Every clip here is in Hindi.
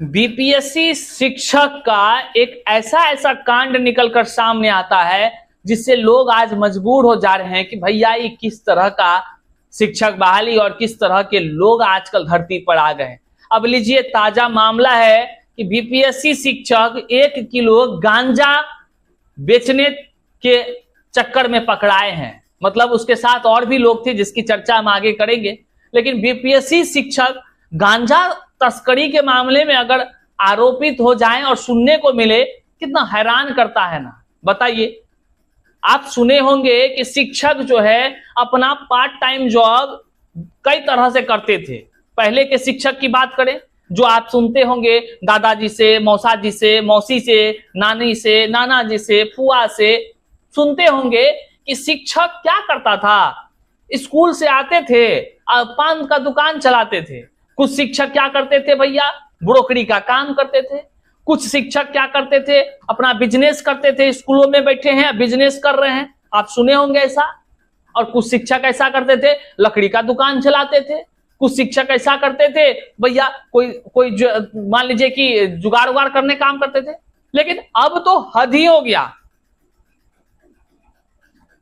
बीपीएससी शिक्षक का एक ऐसा कांड निकलकर सामने आता है जिससे लोग आज मजबूर हो जा रहे हैं कि भैया ये किस तरह का शिक्षक बहाली और किस तरह के लोग आजकल धरती पर आ गए। अब लीजिए, ताजा मामला है कि बीपीएससी शिक्षक 1 किलो गांजा बेचने के चक्कर में पकड़ाए हैं। मतलब उसके साथ और भी लोग थे जिसकी चर्चा हम आगे करेंगे, लेकिन बीपीएससी शिक्षक गांजा तस्करी के मामले में अगर आरोपित हो जाएं और सुनने को मिले, कितना हैरान करता है ना। बताइए, आप सुने होंगे कि शिक्षक जो है अपना पार्ट टाइम जॉब कई तरह से करते थे। पहले के शिक्षक की बात करें, जो आप सुनते होंगे दादाजी से, मौसा जी से, मौसी से, नानी से, नाना जी से, फुआ से, सुनते होंगे कि शिक्षक क्या करता था। स्कूल से आते थे, पान का दुकान चलाते थे। कुछ शिक्षक क्या करते थे भैया, ब्रोकरी का काम करते थे। कुछ शिक्षक क्या करते थे, अपना बिजनेस करते थे। स्कूलों में बैठे हैं, बिजनेस कर रहे हैं, आप सुने होंगे ऐसा। और कुछ शिक्षक ऐसा करते थे, लकड़ी का दुकान चलाते थे। कुछ शिक्षक ऐसा करते थे भैया, कोई मान लीजिए कि जुगाड़ उगाड़ करने काम करते थे। लेकिन अब तो हद ही हो गया,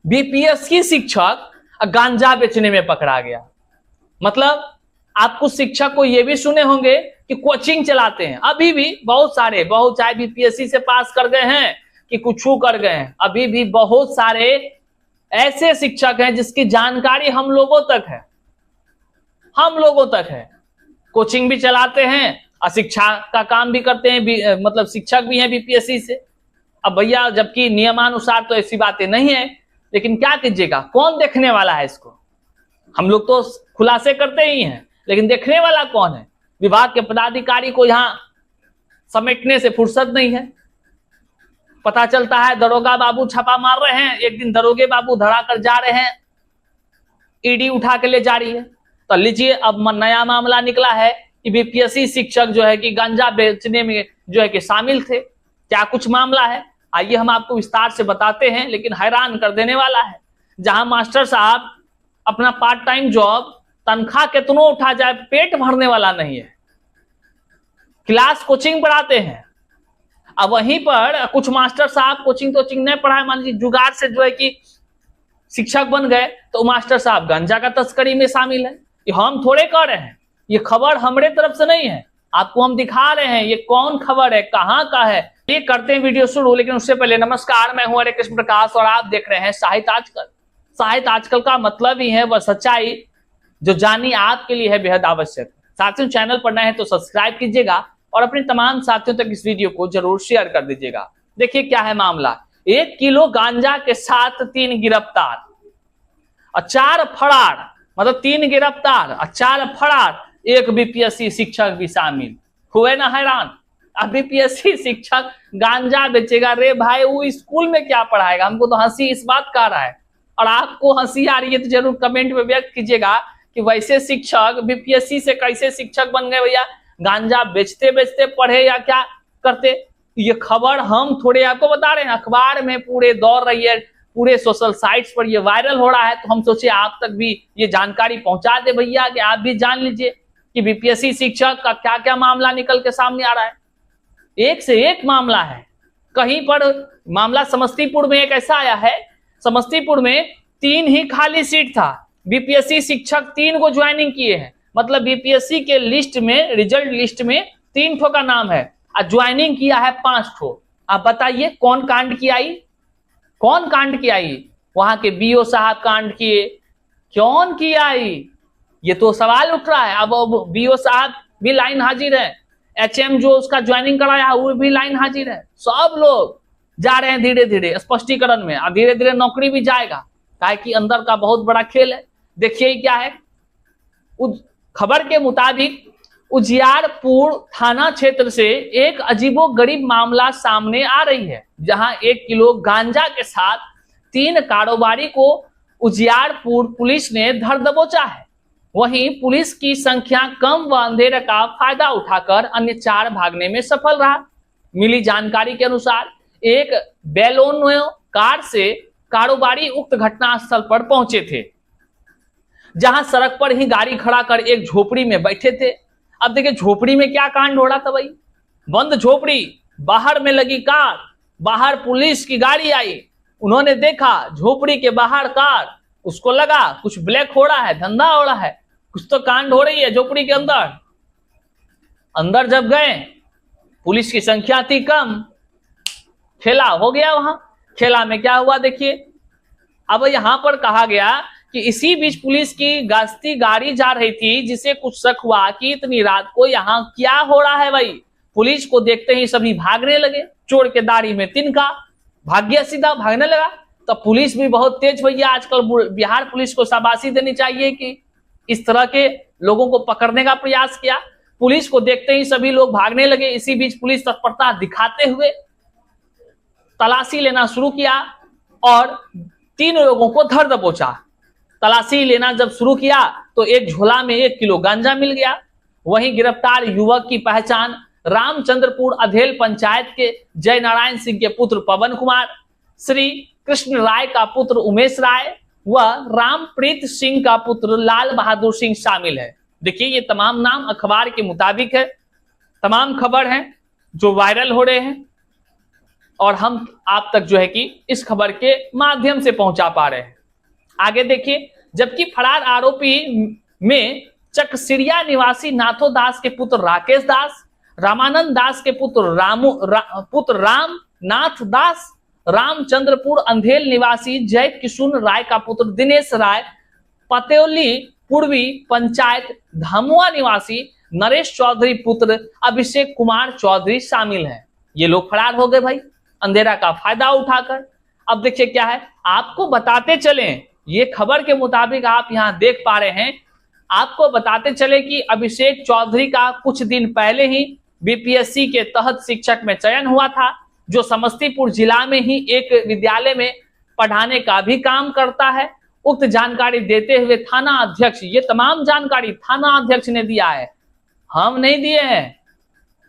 बीपीएससी शिक्षक गांजा बेचने में पकड़ा गया। मतलब आप कुछ शिक्षक को यह भी सुने होंगे कि कोचिंग चलाते हैं। अभी भी बहुत सारे, चाहे बीपीएससी से पास कर गए हैं कि कुछ कर गए हैं, अभी भी बहुत सारे ऐसे शिक्षक हैं जिसकी जानकारी हम लोगों तक है, कोचिंग भी चलाते हैं और शिक्षा का काम भी करते हैं, मतलब शिक्षक भी हैं बीपीएससी से। अब भैया, जबकि नियमानुसार तो ऐसी बातें नहीं है, लेकिन क्या कीजिएगा, कौन देखने वाला है इसको। हम लोग तो खुलासे करते ही हैं, लेकिन देखने वाला कौन है। विभाग के पदाधिकारी को यहां समेटने से फुर्सत नहीं है। पता चलता है दरोगा बाबू छापा मार रहे हैं, एक दिन दरोगे बाबू धरा कर जा रहे हैं, ईडी उठा के ले जा रही है। तो लीजिए, अब नया मामला निकला है कि बीपीएससी शिक्षक जो है कि गांजा बेचने में जो है कि शामिल थे। क्या कुछ मामला है, आइए हम आपको विस्तार से बताते हैं, लेकिन हैरान कर देने वाला है। जहां मास्टर साहब अपना पार्ट टाइम जॉब तनख्वाह कितनों उठा जाए, पेट भरने वाला नहीं है, क्लास कोचिंग पढ़ाते हैं। अब वहीं पर कुछ मास्टर साहब कोचिंग नहीं पढ़ाए, मान लीजिए जुगाड़ से जो है कि शिक्षक बन गए, तो मास्टर साहब गांजा का तस्करी में शामिल है। ये हम थोड़े कह रहे हैं, ये खबर हमारे तरफ से नहीं है, आपको हम दिखा रहे हैं। ये कौन खबर है, कहां का है, ये करते हैं वीडियो शुरू। लेकिन उससे पहले नमस्कार, मैं हूं हरे कृष्ण प्रकाश और आप देख रहे हैं साहित्य आजकल। साहित्य आजकल का मतलब ही है वह सच्चाई जो जानी आपके लिए है बेहद आवश्यक। साथियों, चैनल पर नए हैं तो सब्सक्राइब कीजिएगा और अपने तमाम साथियों तक इस वीडियो को जरूर शेयर कर दीजिएगा। देखिए क्या है मामला। 1 किलो गांजा के साथ 3 गिरफ्तार और 4 फरार, मतलब 3 गिरफ्तार और 4 फरार, एक बीपीएससी शिक्षक भी शामिल हुए। ना हैरान, अब बीपीएससी शिक्षक गांजा बेचेगा। रे भाई, वो स्कूल में क्या पढ़ाएगा। हमको तो हंसी इस बात का रहा है, और आपको हंसी आ रही है तो जरूर कमेंट में व्यक्त कीजिएगा कि वैसे शिक्षक बीपीएससी से कैसे शिक्षक बन गए भैया। गांजा बेचते बेचते पढ़े या क्या करते। ये खबर हम थोड़े आपको बता रहे हैं, अखबार में पूरे दौड़ रही है, पूरे सोशल साइट्स पर ये वायरल हो रहा है, तो हम सोचे आप तक भी ये जानकारी पहुंचा दे भैया, कि आप भी जान लीजिए कि बीपीएससी शिक्षक का क्या क्या मामला निकल के सामने आ रहा है। एक से एक मामला है। कहीं पर मामला समस्तीपुर में एक ऐसा आया है, समस्तीपुर में 3 ही खाली सीट था, बीपीएससी शिक्षक 3 को ज्वाइनिंग किए हैं। मतलब बीपीएससी के लिस्ट में, रिजल्ट लिस्ट में 3 ठो का नाम है और ज्वाइनिंग किया है 5 ठो। आप बताइए कौन कांड की आई, वहां के बीओ साहब कांड किए, कौन की आई, ये तो सवाल उठ रहा है। अब बीओ साहब भी लाइन हाजिर है, एचएम जो उसका ज्वाइनिंग कराया वो भी लाइन हाजिर है। सब लोग जा रहे हैं धीरे धीरे स्पष्टीकरण में, और धीरे धीरे नौकरी भी जाएगा, ताकि अंदर का बहुत बड़ा खेल है। देखिए क्या है, खबर के मुताबिक उजियारपुर थाना क्षेत्र से एक अजीबोगरीब मामला सामने आ रही है, जहां 1 किलो गांजा के साथ 3 कारोबारी को उजियारपुर पुलिस ने धर दबोचा है। वहीं पुलिस की संख्या कम व अंधेरे का फायदा उठाकर अन्य 4 भागने में सफल रहा। मिली जानकारी के अनुसार एक बेलोनो कार से कारोबारी उक्त घटनास्थल पर पहुंचे थे, जहां सड़क पर ही गाड़ी खड़ा कर एक झोपड़ी में बैठे थे। अब देखिए झोपड़ी में क्या कांड हो रहा था भाई, बंद झोपड़ी, बाहर में लगी कार, बाहर पुलिस की गाड़ी आई, उन्होंने देखा झोपड़ी के बाहर कार, उसको लगा कुछ ब्लैक हो रहा है, धंधा हो रहा है, कुछ तो कांड हो रही है झोपड़ी के अंदर। अंदर जब गए, पुलिस की संख्या थी कम, खेला हो गया। वहां खेला में क्या हुआ देखिए। अब यहां पर कहा गया कि इसी बीच पुलिस की गश्ती गाड़ी जा रही थी, जिसे कुछ शक हुआ कि इतनी रात को यहां क्या हो रहा है भाई। पुलिस को देखते ही सभी भागने लगे, चोर के दाढ़ी में तिनका, भाग गया, सीधा भागने लगा। तो पुलिस भी बहुत तेज भैया, आजकल बिहार पुलिस को शाबाशी देनी चाहिए कि इस तरह के लोगों को पकड़ने का प्रयास किया। पुलिस को देखते ही सभी लोग भागने लगे। इसी बीच पुलिस तत्परता दिखाते हुए तलाशी लेना शुरू किया और 3 लोगों को धर दबोचा। तलाशी लेना जब शुरू किया तो एक झोला में 1 किलो गांजा मिल गया। वहीं गिरफ्तार युवक की पहचान रामचंद्रपुर अधेल पंचायत के जय नारायण सिंह के पुत्र पवन कुमार, श्री कृष्ण राय का पुत्र उमेश राय व रामप्रीत सिंह का पुत्र लाल बहादुर सिंह शामिल है। देखिए ये तमाम नाम अखबार के मुताबिक है, तमाम खबर हैं जो वायरल हो रहे हैं और हम आप तक जो है कि इस खबर के माध्यम से पहुंचा पा रहे हैं। आगे देखिए, जबकि फरार आरोपी में चकसिरिया निवासी नाथो दास के पुत्र राकेश दास, रामानंद दास के पुत्र रामनाथ दास, रामचंद्रपुर अंधेल निवासी जय किशुन राय का पुत्र दिनेश राय, पतेली पूर्वी पंचायत धामुआ निवासी नरेश चौधरी पुत्र अभिषेक कुमार चौधरी शामिल हैं। ये लोग फरार हो गए भाई अंधेरा का फायदा उठाकर। अब देखिए क्या है, आपको बताते चलें, ये खबर के मुताबिक आप यहां देख पा रहे हैं, आपको बताते चले कि अभिषेक चौधरी का कुछ दिन पहले ही बीपीएससी के तहत शिक्षक में चयन हुआ था, जो समस्तीपुर जिला में ही एक विद्यालय में पढ़ाने का भी काम करता है। उक्त जानकारी देते हुए थाना अध्यक्ष, ये तमाम जानकारी थाना अध्यक्ष ने दिया है, हम नहीं दिए हैं,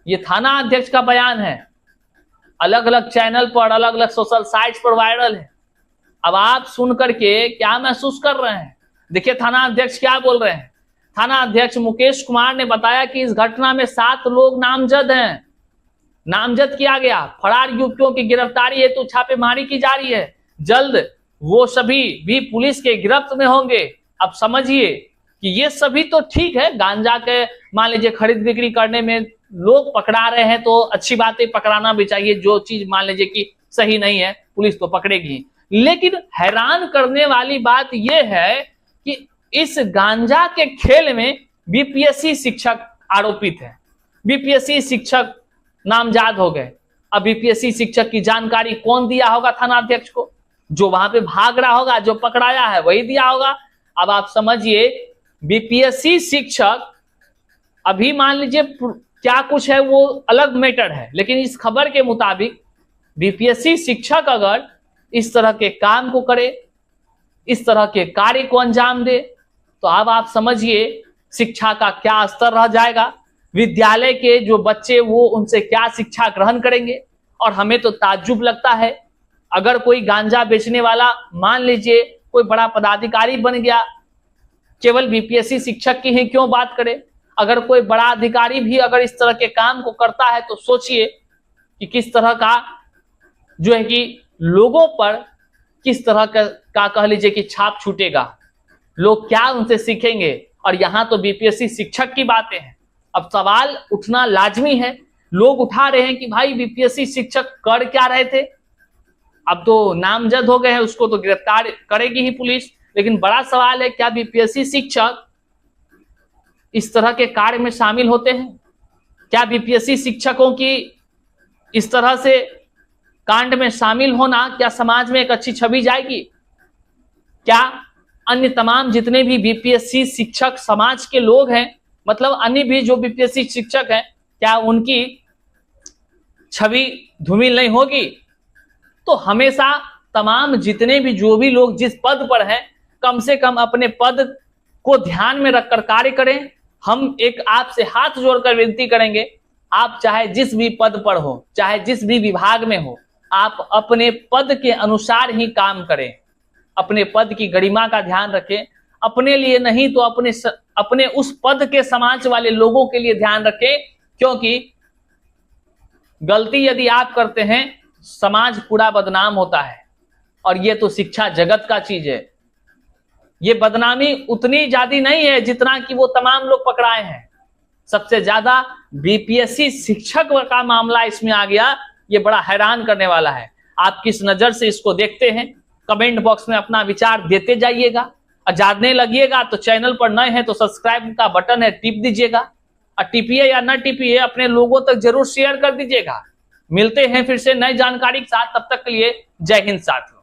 ये थाना अध्यक्ष का बयान है, अलग अलग चैनल पर, अलग अलग सोशल साइट्स पर वायरल है। अब आप सुन करके क्या महसूस कर रहे हैं, देखिए थाना अध्यक्ष क्या बोल रहे हैं। थाना अध्यक्ष मुकेश कुमार ने बताया कि इस घटना में 7 लोग नामजद हैं, नामजद किया गया। फरार युवतियों की गिरफ्तारी हेतु छापेमारी की जा रही है, जल्द वो सभी भी पुलिस के गिरफ्त में होंगे। अब समझिए कि ये सभी तो ठीक है, गांजा के मान लीजिए खरीद बिक्री करने में लोग पकड़ा रहे हैं तो अच्छी बात है, पकड़ाना भी चाहिए। जो चीज मान लीजिए कि सही नहीं है पुलिस तो पकड़ेगी। लेकिन हैरान करने वाली बात यह है कि इस गांजा के खेल में बीपीएससी शिक्षक आरोपित है, बीपीएससी शिक्षक नामजद हो गए। अब बीपीएससी शिक्षक की जानकारी कौन दिया होगा थाना अध्यक्ष को, जो वहां पे भाग रहा होगा, जो पकड़ाया है वही दिया होगा। अब आप समझिए बीपीएससी शिक्षक, अभी मान लीजिए क्या कुछ है वो अलग मैटर है, लेकिन इस खबर के मुताबिक बीपीएससी शिक्षक अगर इस तरह के काम को करे, इस तरह के कार्य को अंजाम दे, तो अब आप समझिए शिक्षा का क्या स्तर रह जाएगा, विद्यालय के जो बच्चे वो उनसे क्या शिक्षा ग्रहण करेंगे। और हमें तो ताज्जुब लगता है, अगर कोई गांजा बेचने वाला मान लीजिए कोई बड़ा पदाधिकारी बन गया, केवल बीपीएससी शिक्षक की ही क्यों बात करें, अगर कोई बड़ा अधिकारी भी अगर इस तरह के काम को करता है तो सोचिए कि किस तरह का जो है कि लोगों पर किस तरह का कह लीजिए कि छाप छूटेगा, लोग क्या उनसे सीखेंगे। और यहां तो बीपीएससी शिक्षक की बातें हैं। अब सवाल उठना लाजमी है, लोग उठा रहे हैं कि भाई बीपीएससी शिक्षक कर क्या रहे थे। अब तो नामजद हो गए हैं, उसको तो गिरफ्तार करेगी ही पुलिस, लेकिन बड़ा सवाल है क्या बीपीएससी शिक्षक इस तरह के कार्य में शामिल होते हैं? क्या बीपीएससी शिक्षकों की इस तरह से कांड में शामिल होना क्या समाज में एक अच्छी छवि जाएगी? क्या अन्य तमाम जितने भी बीपीएससी शिक्षक समाज के लोग हैं, मतलब अन्य भी जो बीपीएससी शिक्षक हैं, क्या उनकी छवि धूमिल नहीं होगी? तो हमेशा तमाम जितने भी जो भी लोग जिस पद पर हैं, कम से कम अपने पद को ध्यान में रखकर कार्य करें। हम एक आपसे हाथ जोड़कर विनती करेंगे, आप चाहे जिस भी पद पर हो, चाहे जिस भी विभाग में हो, आप अपने पद के अनुसार ही काम करें, अपने पद की गरिमा का ध्यान रखें। अपने लिए नहीं तो अपने उस पद के समाज वाले लोगों के लिए ध्यान रखें, क्योंकि गलती यदि आप करते हैं समाज पूरा बदनाम होता है, और ये तो शिक्षा जगत का चीज है। ये बदनामी उतनी ज्यादा नहीं है जितना कि वो तमाम लोग पकड़ाए हैं। सबसे ज्यादा बीपीएससी शिक्षक का मामला इसमें आ गया। ये बड़ा हैरान करने वाला है। आप किस नजर से इसको देखते हैं, कमेंट बॉक्स में अपना विचार देते जाइएगा। और जानने लगिएगा तो चैनल पर नए हैं तो सब्सक्राइब का बटन है, टिप दीजिएगा। और टिपिए या न टिपिए, अपने लोगों तक जरूर शेयर कर दीजिएगा। मिलते हैं फिर से नई जानकारी के साथ, तब तक के लिए जय हिंद साथियों।